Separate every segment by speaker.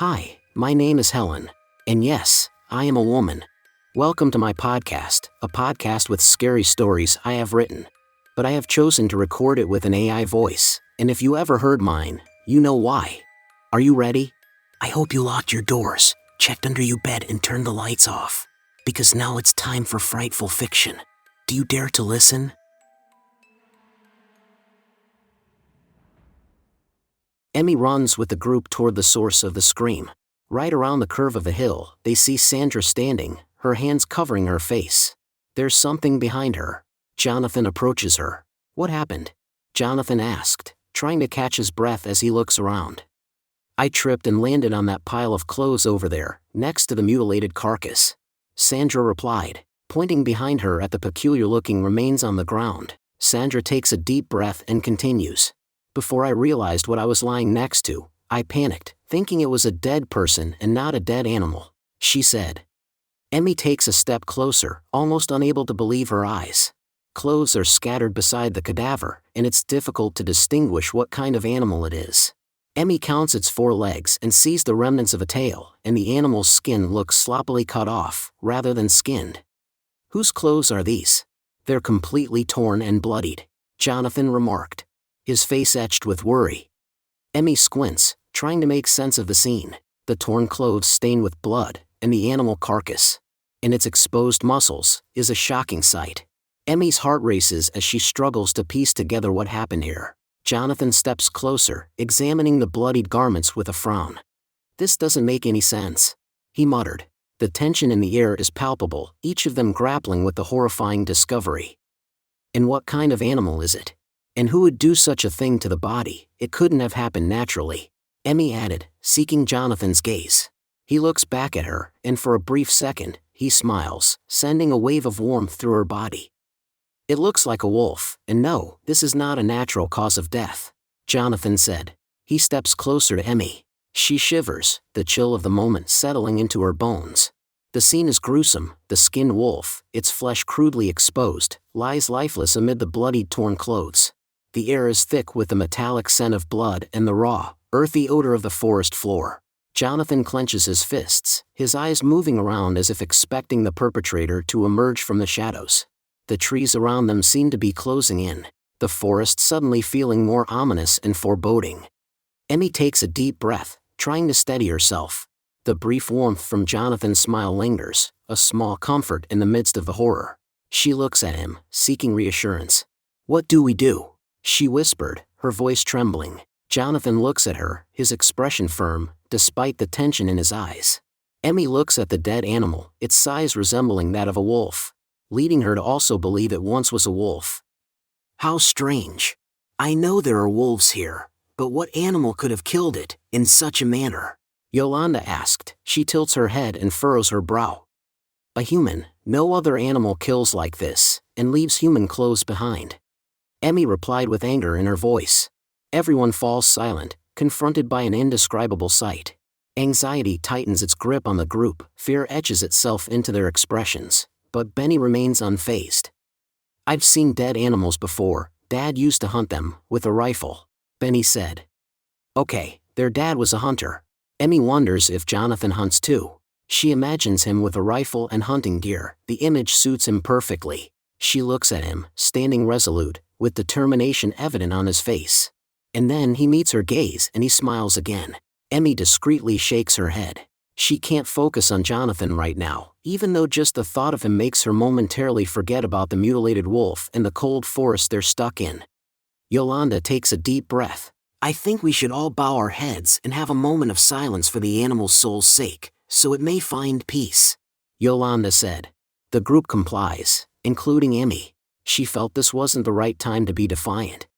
Speaker 1: Hi, my name is Helen. And yes, I am a woman. Welcome to my podcast, a podcast with scary stories I have written. But I have chosen to record it with an AI voice, and if you ever heard mine, you know why. Are you ready? I hope you locked your doors, checked under your bed, and turned the lights off. Because now it's time for frightful fiction. Do you dare to listen? Emmy runs with the group toward the source of the scream. Right around the curve of the hill, they see Sandra standing, her hands covering her face. There's something behind her. Jonathan approaches her. What happened? Jonathan asked, trying to catch his breath as he looks around. I tripped and landed on that pile of clothes over there, next to the mutilated carcass. Sandra replied, pointing behind her at the peculiar-looking remains on the ground. Sandra takes a deep breath and continues. Before I realized what I was lying next to, I panicked, thinking it was a dead person and not a dead animal, she said. Emmy takes a step closer, almost unable to believe her eyes. Clothes are scattered beside the cadaver, and it's difficult to distinguish what kind of animal it is. Emmy counts its 4 legs and sees the remnants of a tail, and the animal's skin looks sloppily cut off, rather than skinned. Whose clothes are these? They're completely torn and bloodied, Jonathan remarked, his face etched with worry. Emmy squints, trying to make sense of the scene. The torn clothes stained with blood, and the animal carcass, and its exposed muscles, is a shocking sight. Emmy's heart races as she struggles to piece together what happened here. Jonathan steps closer, examining the bloodied garments with a frown. This doesn't make any sense, he muttered. The tension in the air is palpable, each of them grappling with the horrifying discovery. And what kind of animal is it? And who would do such a thing to the body? It couldn't have happened naturally, Emmy added, seeking Jonathan's gaze. He looks back at her, and for a brief second, he smiles, sending a wave of warmth through her body. It looks like a wolf, and no, this is not a natural cause of death, Jonathan said. He steps closer to Emmy. She shivers, the chill of the moment settling into her bones. The scene is gruesome. The skinned wolf, its flesh crudely exposed, lies lifeless amid the bloodied torn clothes. The air is thick with the metallic scent of blood and the raw, earthy odor of the forest floor. Jonathan clenches his fists, his eyes moving around as if expecting the perpetrator to emerge from the shadows. The trees around them seem to be closing in, the forest suddenly feeling more ominous and foreboding. Emmy takes a deep breath, trying to steady herself. The brief warmth from Jonathan's smile lingers, a small comfort in the midst of the horror. She looks at him, seeking reassurance. What do we do? She whispered, her voice trembling. Jonathan looks at her, his expression firm, despite the tension in his eyes. Emmy looks at the dead animal, its size resembling that of a wolf, leading her to also believe it once was a wolf. How strange. I know there are wolves here, but what animal could have killed it in such a manner? Yolanda asked. She tilts her head and furrows her brow. A human. No other animal kills like this, and leaves human clothes behind. Emmy replied with anger in her voice. Everyone falls silent, confronted by an indescribable sight. Anxiety tightens its grip on the group, fear etches itself into their expressions, but Benny remains unfazed. I've seen dead animals before. Dad used to hunt them, with a rifle, Benny said. Okay, their dad was a hunter. Emmy wonders if Jonathan hunts too. She imagines him with a rifle and hunting gear. The image suits him perfectly. She looks at him, standing resolute, with determination evident on his face. And then he meets her gaze and he smiles again. Emmy discreetly shakes her head. She can't focus on Jonathan right now, even though just the thought of him makes her momentarily forget about the mutilated wolf and the cold forest they're stuck in. Yolanda takes a deep breath. I think we should all bow our heads and have a moment of silence for the animal's soul's sake, so it may find peace, Yolanda said. The group complies, including Emmy. She felt this wasn't the right time to be defiant.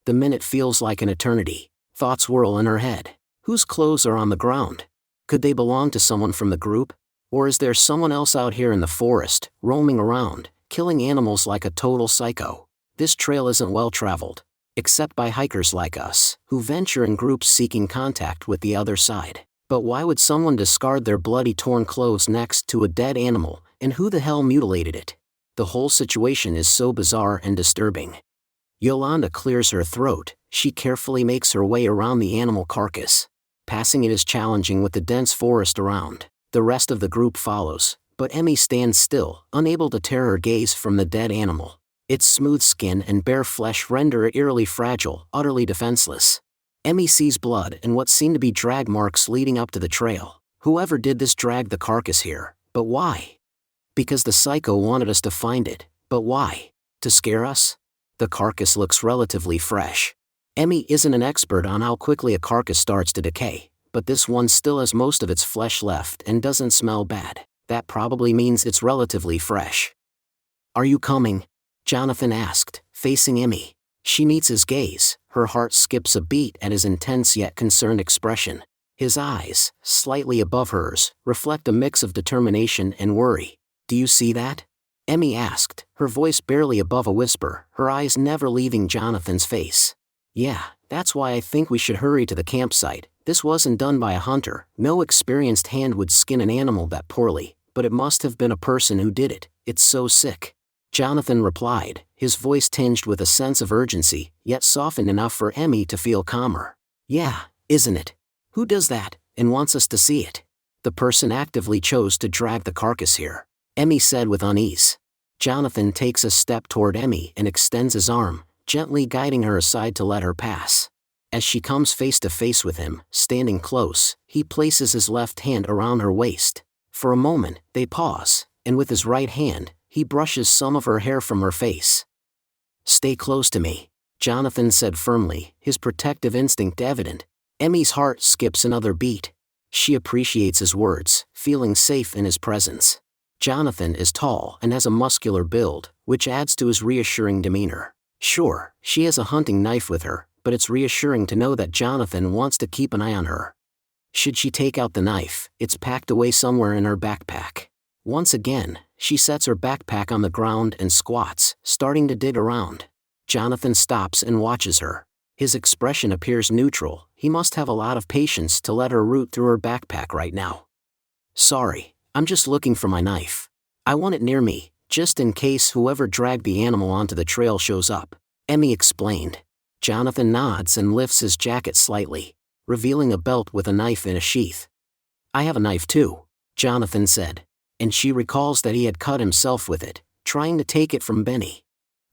Speaker 1: The minute feels like an eternity. Thoughts whirl in her head. Whose clothes are on the ground? Could they belong to someone from the group? Or is there someone else out here in the forest, roaming around, killing animals like a total psycho? This trail isn't well traveled, except by hikers like us, who venture in groups seeking contact with the other side. But why would someone discard their bloody torn clothes next to a dead animal, and who the hell mutilated it? The whole situation is so bizarre and disturbing. Yolanda clears her throat. She carefully makes her way around the animal carcass. Passing it is challenging with the dense forest around. The rest of the group follows, but Emmy stands still, unable to tear her gaze from the dead animal. Its smooth skin and bare flesh render it eerily fragile, utterly defenseless. Emmy sees blood and what seem to be drag marks leading up to the trail. Whoever did this dragged the carcass here, but why? Because the psycho wanted us to find it, but why? To scare us? The carcass looks relatively fresh. Emmy isn't an expert on how quickly a carcass starts to decay, but this one still has most of its flesh left and doesn't smell bad. That probably means it's relatively fresh. Are you coming? Jonathan asked, facing Emmy. She meets his gaze, her heart skips a beat at his intense yet concerned expression. His eyes, slightly above hers, reflect a mix of determination and worry. Do you see that? Emmy asked, her voice barely above a whisper, her eyes never leaving Jonathan's face. Yeah, that's why I think we should hurry to the campsite. This wasn't done by a hunter. No experienced hand would skin an animal that poorly, but it must have been a person who did it. It's so sick. Jonathan replied, his voice tinged with a sense of urgency, yet softened enough for Emmy to feel calmer. Yeah, isn't it? Who does that, and wants us to see it? The person actively chose to drag the carcass here, Emmy said with unease. Jonathan takes a step toward Emmy and extends his arm, gently guiding her aside to let her pass. As she comes face to face with him, standing close, he places his left hand around her waist. For a moment, they pause, and with his right hand, he brushes some of her hair from her face. Stay close to me, Jonathan said firmly, his protective instinct evident. Emmy's heart skips another beat. She appreciates his words, feeling safe in his presence. Jonathan is tall and has a muscular build, which adds to his reassuring demeanor. Sure, she has a hunting knife with her, but it's reassuring to know that Jonathan wants to keep an eye on her. Should she take out the knife, it's packed away somewhere in her backpack. Once again, she sets her backpack on the ground and squats, starting to dig around. Jonathan stops and watches her. His expression appears neutral. He must have a lot of patience to let her root through her backpack right now. Sorry, I'm just looking for my knife. I want it near me, just in case whoever dragged the animal onto the trail shows up, Emmy explained. Jonathan nods and lifts his jacket slightly, revealing a belt with a knife in a sheath. I have a knife too, Jonathan said, and she recalls that he had cut himself with it, trying to take it from Benny.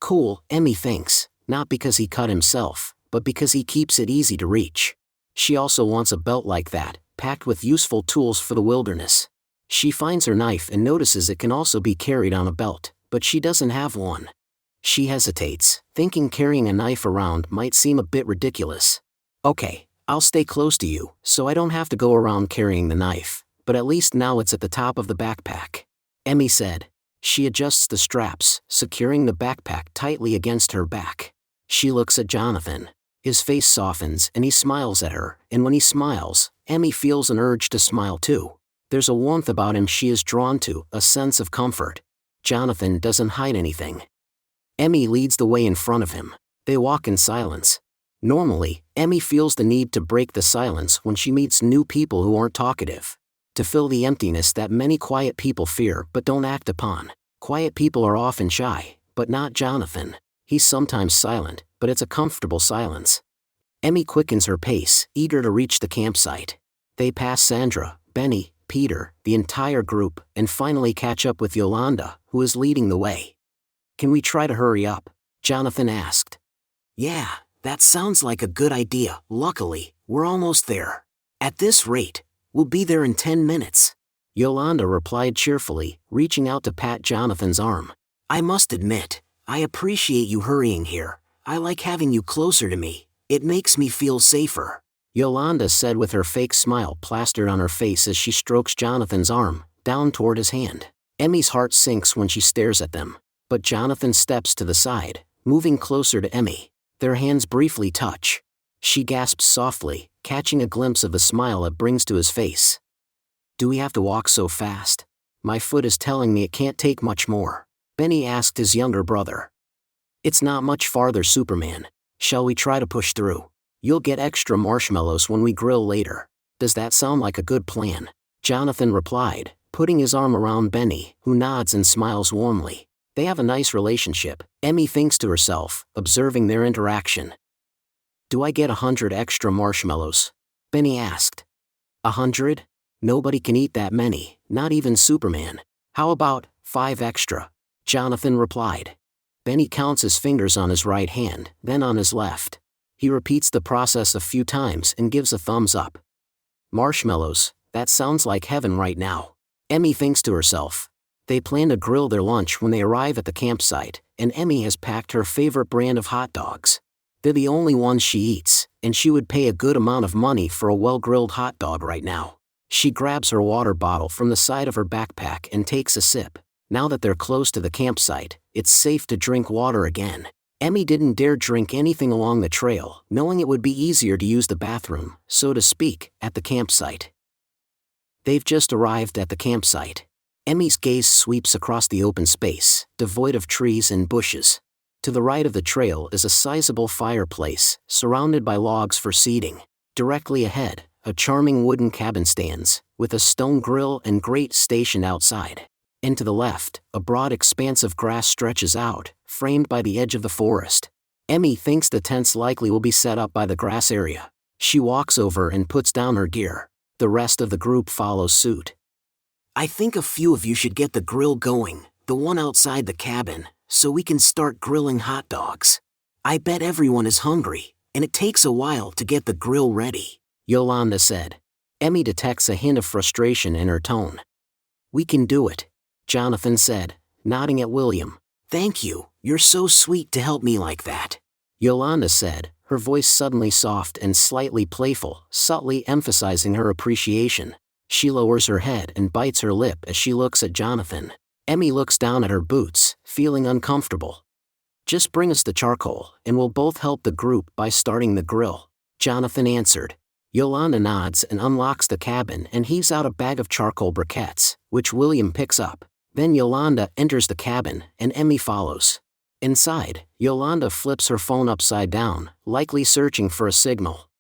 Speaker 1: Cool, Emmy thinks, not because he cut himself, but because he keeps it easy to reach. She also wants a belt like that, packed with useful tools for the wilderness. She finds her knife and notices it can also be carried on a belt, but she doesn't have one. She hesitates, thinking carrying a knife around might seem a bit ridiculous. Okay, I'll stay close to you, so I don't have to go around carrying the knife, but at least now it's at the top of the backpack, Emmy said. She adjusts the straps, securing the backpack tightly against her back. She looks at Jonathan. His face softens and he smiles at her, and when he smiles, Emmy feels an urge to smile too. There's a warmth about him she is drawn to, a sense of comfort. Jonathan doesn't hide anything. Emmy leads the way in front of him. They walk in silence. Normally, Emmy feels the need to break the silence when she meets new people who aren't talkative. To fill the emptiness that many quiet people fear but don't act upon. Quiet people are often shy, but not Jonathan. He's sometimes silent, but it's a comfortable silence. Emmy quickens her pace, eager to reach the campsite. They pass Sandra, Benny, Peter, the entire group, and finally catch up with Yolanda, who is leading the way. Can we try to hurry up? Jonathan asked. Yeah, that sounds like a good idea. Luckily, we're almost there. At this rate, we'll be there in 10 minutes. Yolanda replied cheerfully, reaching out to pat Jonathan's arm. I must admit, I appreciate you hurrying here. I like having you closer to me. It makes me feel safer. Yolanda said with her fake smile plastered on her face as she strokes Jonathan's arm, down toward his hand. Emmy's heart sinks when she stares at them. But Jonathan steps to the side, moving closer to Emmy. Their hands briefly touch. She gasps softly, catching a glimpse of the smile it brings to his face. Do we have to walk so fast? My foot is telling me it can't take much more, Benny asked his younger brother. It's not much farther, Superman. Shall we try to push through? You'll get extra marshmallows when we grill later. Does that sound like a good plan? Jonathan replied, putting his arm around Benny, who nods and smiles warmly. They have a nice relationship, Emmy thinks to herself, observing their interaction. Do I get 100 extra marshmallows? Benny asked. 100? Nobody can eat that many, not even Superman. How about 5 extra? Jonathan replied. Benny counts his fingers on his right hand, then on his left. He repeats the process a few times and gives a thumbs up. Marshmallows, that sounds like heaven right now. Emmy thinks to herself. They plan to grill their lunch when they arrive at the campsite, and Emmy has packed her favorite brand of hot dogs. They're the only ones she eats, and she would pay a good amount of money for a well-grilled hot dog right now. She grabs her water bottle from the side of her backpack and takes a sip. Now that they're close to the campsite, it's safe to drink water again. Emmy didn't dare drink anything along the trail, knowing it would be easier to use the bathroom, so to speak, at the campsite. They've just arrived at the campsite. Emmy's gaze sweeps across the open space, devoid of trees and bushes. To the right of the trail is a sizable fireplace, surrounded by logs for seating. Directly ahead, a charming wooden cabin stands, with a stone grill and grate stationed outside. And to the left, a broad expanse of grass stretches out, framed by the edge of the forest. Emmy thinks the tents likely will be set up by the grass area. She walks over and puts down her gear. The rest of the group follows suit. I think a few of you should get the grill going, the one outside the cabin, so we can start grilling hot dogs. I bet everyone is hungry, and it takes a while to get the grill ready, Yolanda said. Emmy detects a hint of frustration in her tone. We can do it, Jonathan said, nodding at William. Thank you, you're so sweet to help me like that, Yolanda said, her voice suddenly soft and slightly playful, subtly emphasizing her appreciation. She lowers her head and bites her lip as she looks at Jonathan. Emmy looks down at her boots, feeling uncomfortable. Just bring us the charcoal, and we'll both help the group by starting the grill, Jonathan answered. Yolanda nods and unlocks the cabin and heaves out a bag of charcoal briquettes, which William picks up. Then Yolanda enters the cabin, and Emmy follows. Inside, Yolanda flips her phone upside down, likely searching for a signal.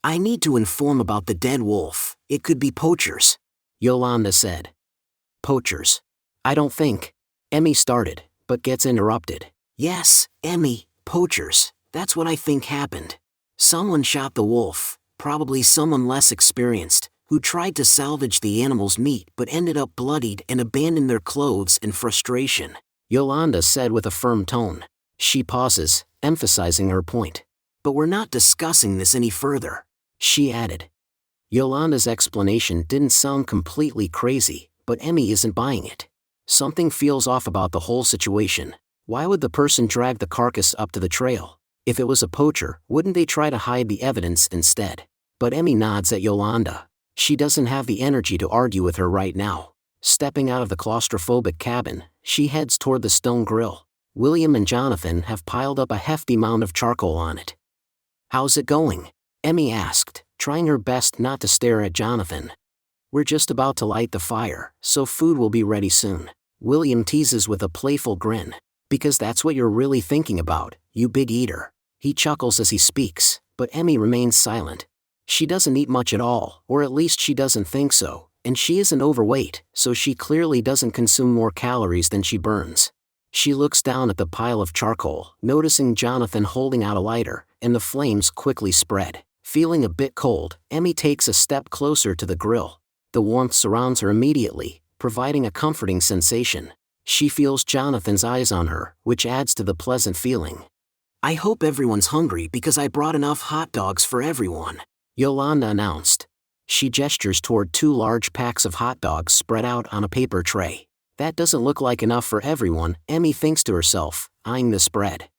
Speaker 1: I need to inform about the dead wolf. It could be poachers, Yolanda said. Poachers? I don't think. Emmy started, but gets interrupted. Yes, Emmy, poachers. That's what I think happened. Someone shot the wolf, probably someone less experienced, who tried to salvage the animal's meat but ended up bloodied and abandoned their clothes in frustration, Yolanda said with a firm tone. She pauses, emphasizing her point. But we're not discussing this any further, she added. Yolanda's explanation didn't sound completely crazy, but Emmy isn't buying it. Something feels off about the whole situation. Why would the person drag the carcass up to the trail? If it was a poacher, wouldn't they try to hide the evidence instead? But Emmy nods at Yolanda. She doesn't have the energy to argue with her right now. Stepping out of the claustrophobic cabin, she heads toward the stone grill. William and Jonathan have piled up a hefty mound of charcoal on it. How's it going? Emmy asked, trying her best not to stare at Jonathan. We're just about to light the fire, so food will be ready soon, William teases with a playful grin. Because that's what you're really thinking about, you big eater. He chuckles as he speaks, but Emmy remains silent. She doesn't eat much at all, or at least she doesn't think so, and she isn't overweight, so she clearly doesn't consume more calories than she burns. She looks down at the pile of charcoal, noticing Jonathan holding out a lighter, and the flames quickly spread. Feeling a bit cold, Emmy takes a step closer to the grill. The warmth surrounds her immediately, providing a comforting sensation. She feels Jonathan's eyes on her, which adds to the pleasant feeling. I hope everyone's hungry because I brought enough hot dogs for everyone, Yolanda announced. She gestures toward 2 large packs of hot dogs spread out on a paper tray. That doesn't look like enough for everyone, Emmy thinks to herself, eyeing the spread.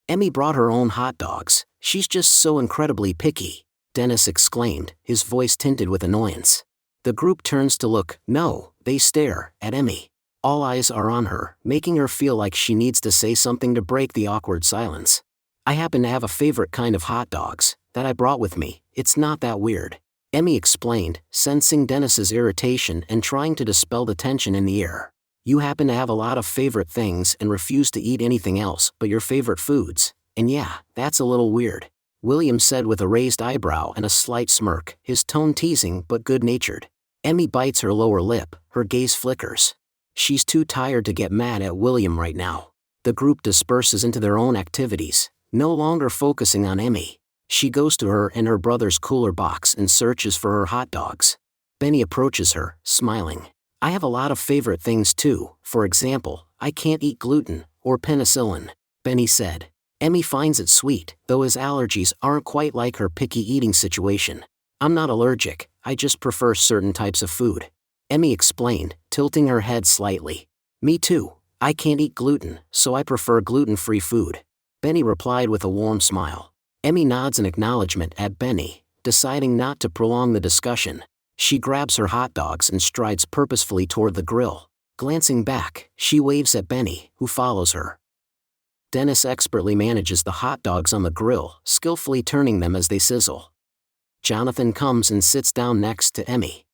Speaker 1: Emmy brought her own hot dogs. She's just so incredibly picky, Dennis exclaimed, his voice tinted with annoyance. The group turns to look, no, they stare, at Emmy. All eyes are on her, making her feel like she needs to say something to break the awkward silence. I happen to have a favorite kind of hot dogs, that I brought with me. It's not that weird, Emmy explained, sensing Dennis's irritation and trying to dispel the tension in the air. You happen to have a lot of favorite things and refuse to eat anything else but your favorite foods, and yeah, that's a little weird, William said with a raised eyebrow and a slight smirk, his tone teasing but good-natured. Emmy bites her lower lip, her gaze flickers. She's too tired to get mad at William right now. The group disperses into their own activities, no longer focusing on Emmy. She goes to her and her brother's cooler box and searches for her hot dogs. Benny approaches her, smiling. I have a lot of favorite things too, for example, I can't eat gluten, or penicillin, Benny said. Emmy finds it sweet, though his allergies aren't quite like her picky eating situation. I'm not allergic, I just prefer certain types of food, Emmy explained, tilting her head slightly. Me too, I can't eat gluten, so I prefer gluten-free food, Benny replied with a warm smile. Emmy nods in acknowledgement at Benny, deciding not to prolong the discussion. She grabs her hot dogs and strides purposefully toward the grill. Glancing back, she waves at Benny, who follows her. Dennis expertly manages the hot dogs on the grill, skillfully turning them as they sizzle. Jonathan comes and sits down next to Emmy.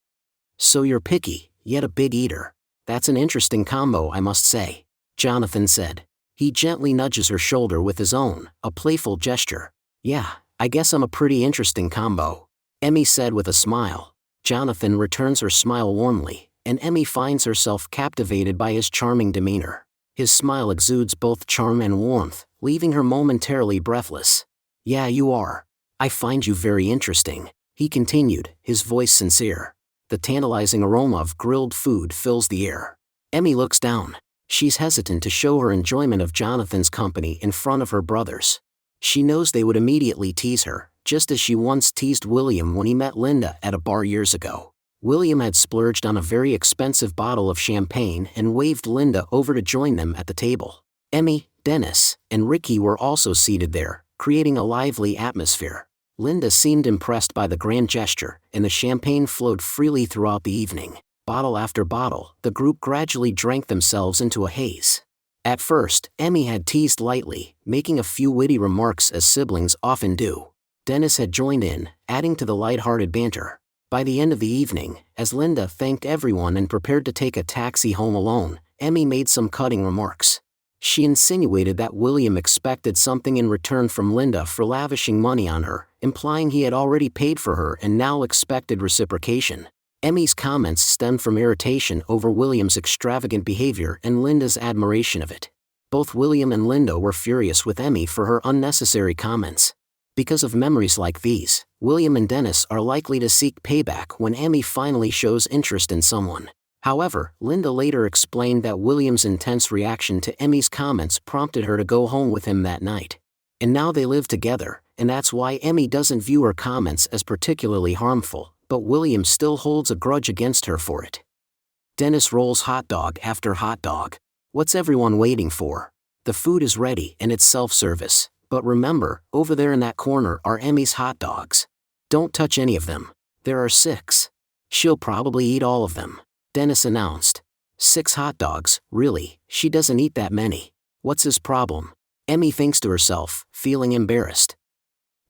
Speaker 1: So you're picky, yet a big eater. That's an interesting combo, I must say, Jonathan said. He gently nudges her shoulder with his own, a playful gesture. Yeah, I guess I'm a pretty interesting combo, Emmy said with a smile. Jonathan returns her smile warmly, and Emmy finds herself captivated by his charming demeanor. His smile exudes both charm and warmth, leaving her momentarily breathless. Yeah, you are. I find you very interesting, he continued, his voice sincere. The tantalizing aroma of grilled food fills the air. Emmy looks down. She's hesitant to show her enjoyment of Jonathan's company in front of her brothers. She knows they would immediately tease her, just as she once teased William when he met Linda at a bar years ago. William had splurged on a very expensive bottle of champagne and waved Linda over to join them at the table. Emmy, Dennis, and Ricky were also seated there, creating a lively atmosphere. Linda seemed impressed by the grand gesture, and the champagne flowed freely throughout the evening. Bottle after bottle, the group gradually drank themselves into a haze. At first, Emmy had teased lightly, making a few witty remarks as siblings often do. Dennis had joined in, adding to the light-hearted banter. By the end of the evening, as Linda thanked everyone and prepared to take a taxi home alone, Emmy made some cutting remarks. She insinuated that William expected something in return from Linda for lavishing money on her, implying he had already paid for her and now expected reciprocation. Emmy's comments stemmed from irritation over William's extravagant behavior and Linda's admiration of it. Both William and Linda were furious with Emmy for her unnecessary comments. Because of memories like these, William and Dennis are likely to seek payback when Emmy finally shows interest in someone. However, Linda later explained that William's intense reaction to Emmy's comments prompted her to go home with him that night. And now they live together, and that's why Emmy doesn't view her comments as particularly harmful, but William still holds a grudge against her for it. Dennis rolls hot dog after hot dog. What's everyone waiting for? The food is ready and it's self-service. But remember, over there in that corner are Emmy's hot dogs. Don't touch any of them. There are 6. She'll probably eat all of them, Dennis announced. 6 hot dogs, really? She doesn't eat that many. What's his problem? Emmy thinks to herself, feeling embarrassed.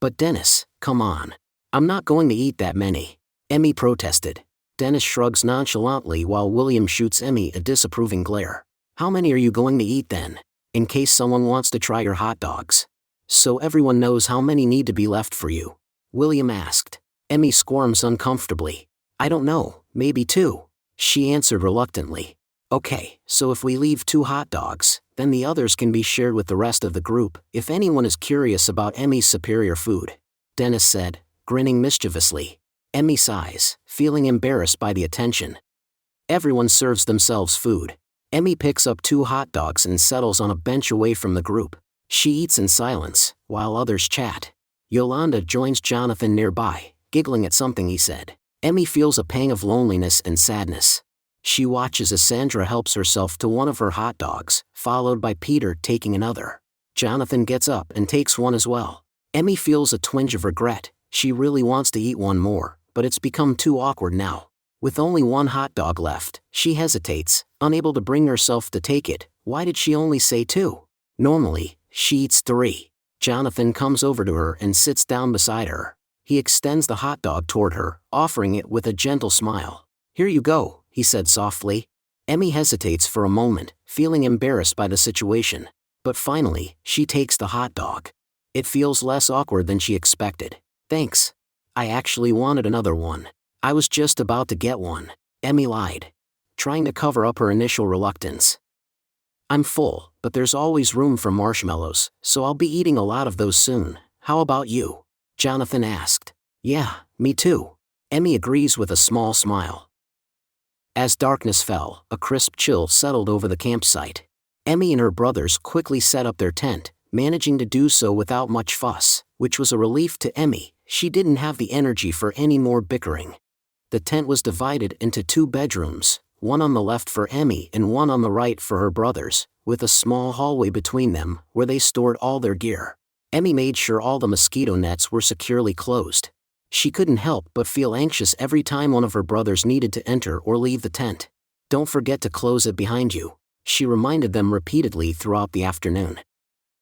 Speaker 1: But Dennis, come on. I'm not going to eat that many, Emmy protested. Dennis shrugs nonchalantly while William shoots Emmy a disapproving glare. How many are you going to eat then? In case someone wants to try your hot dogs. So everyone knows how many need to be left for you, William asked. Emmy squirms uncomfortably. I don't know, maybe 2, she answered reluctantly. Okay, so if we leave 2 hot dogs, then the others can be shared with the rest of the group, if anyone is curious about Emmy's superior food, Dennis said, grinning mischievously. Emmy sighs, feeling embarrassed by the attention. Everyone serves themselves food. Emmy picks up 2 hot dogs and settles on a bench away from the group. She eats in silence, while others chat. Yolanda joins Jonathan nearby, giggling at something he said. Emmy feels a pang of loneliness and sadness. She watches as Sandra helps herself to one of her hot dogs, followed by Peter taking another. Jonathan gets up and takes one as well. Emmy feels a twinge of regret. She really wants to eat one more, but it's become too awkward now. With only 1 hot dog left, she hesitates, unable to bring herself to take it. Why did she only say 2? Normally, she eats 3. Jonathan comes over to her and sits down beside her. He extends the hot dog toward her, offering it with a gentle smile. Here you go, he said softly. Emmy hesitates for a moment, feeling embarrassed by the situation. But finally, she takes the hot dog. It feels less awkward than she expected. Thanks. I actually wanted another one. I was just about to get one, Emmy lied, trying to cover up her initial reluctance. I'm full, but there's always room for marshmallows, so I'll be eating a lot of those soon. How about you? Jonathan asked. Yeah, me too. Emmy agrees with a small smile. As darkness fell, a crisp chill settled over the campsite. Emmy and her brothers quickly set up their tent, managing to do so without much fuss, which was a relief to Emmy. She didn't have the energy for any more bickering. The tent was divided into 2 bedrooms, one on the left for Emmy and one on the right for her brothers, with a small hallway between them where they stored all their gear. Emmy made sure all the mosquito nets were securely closed. She couldn't help but feel anxious every time one of her brothers needed to enter or leave the tent. "Don't forget to close it behind you," she reminded them repeatedly throughout the afternoon.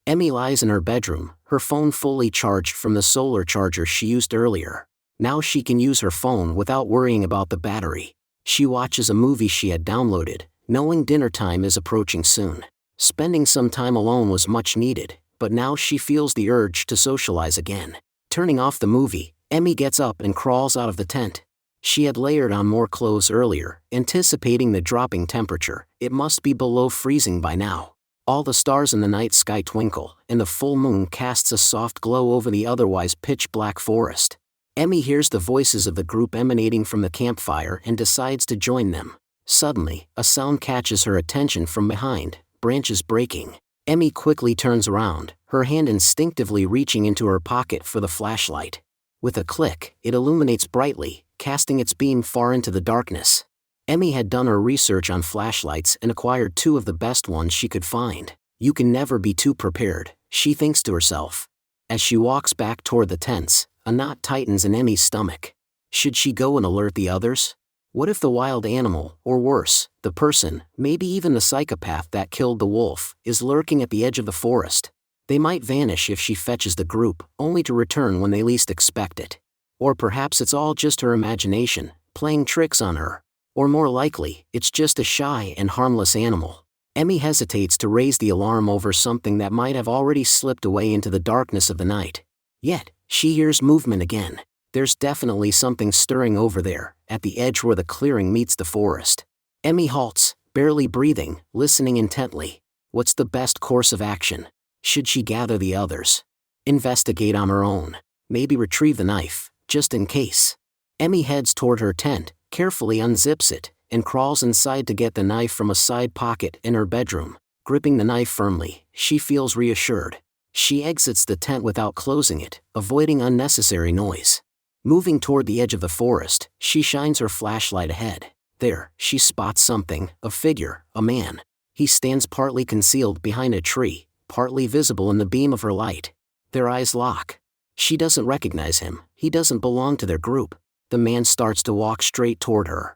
Speaker 1: Emmy lies in her bedroom, her phone fully charged from the solar charger she used earlier. Now she can use her phone without worrying about the battery. She watches a movie she had downloaded, knowing dinner time is approaching soon. Spending some time alone was much needed, but now she feels the urge to socialize again. Turning off the movie, Emmy gets up and crawls out of the tent. She had layered on more clothes earlier, anticipating the dropping temperature. It must be below freezing by now. All the stars in the night sky twinkle, and the full moon casts a soft glow over the otherwise pitch-black forest. Emmy hears the voices of the group emanating from the campfire and decides to join them. Suddenly, a sound catches her attention from behind, branches breaking. Emmy quickly turns around, her hand instinctively reaching into her pocket for the flashlight. With a click, it illuminates brightly, casting its beam far into the darkness. Emmy had done her research on flashlights and acquired 2 of the best ones she could find. You can never be too prepared, she thinks to herself. As she walks back toward the tents, a knot tightens in Emmy's stomach. Should she go and alert the others? What if the wild animal, or worse, the person, maybe even the psychopath that killed the wolf, is lurking at the edge of the forest? They might vanish if she fetches the group, only to return when they least expect it. Or perhaps it's all just her imagination, playing tricks on her. Or more likely, it's just a shy and harmless animal. Emmy hesitates to raise the alarm over something that might have already slipped away into the darkness of the night. Yet, she hears movement again. There's definitely something stirring over there, at the edge where the clearing meets the forest. Emmy halts, barely breathing, listening intently. What's the best course of action? Should she gather the others? Investigate on her own? Maybe retrieve the knife, just in case? Emmy heads toward her tent, carefully unzips it, and crawls inside to get the knife from a side pocket in her bedroom. Gripping the knife firmly, she feels reassured. She exits the tent without closing it, avoiding unnecessary noise. Moving toward the edge of the forest, she shines her flashlight ahead. There, she spots something, a figure, a man. He stands partly concealed behind a tree, partly visible in the beam of her light. Their eyes lock. She doesn't recognize him, he doesn't belong to their group. The man starts to walk straight toward her.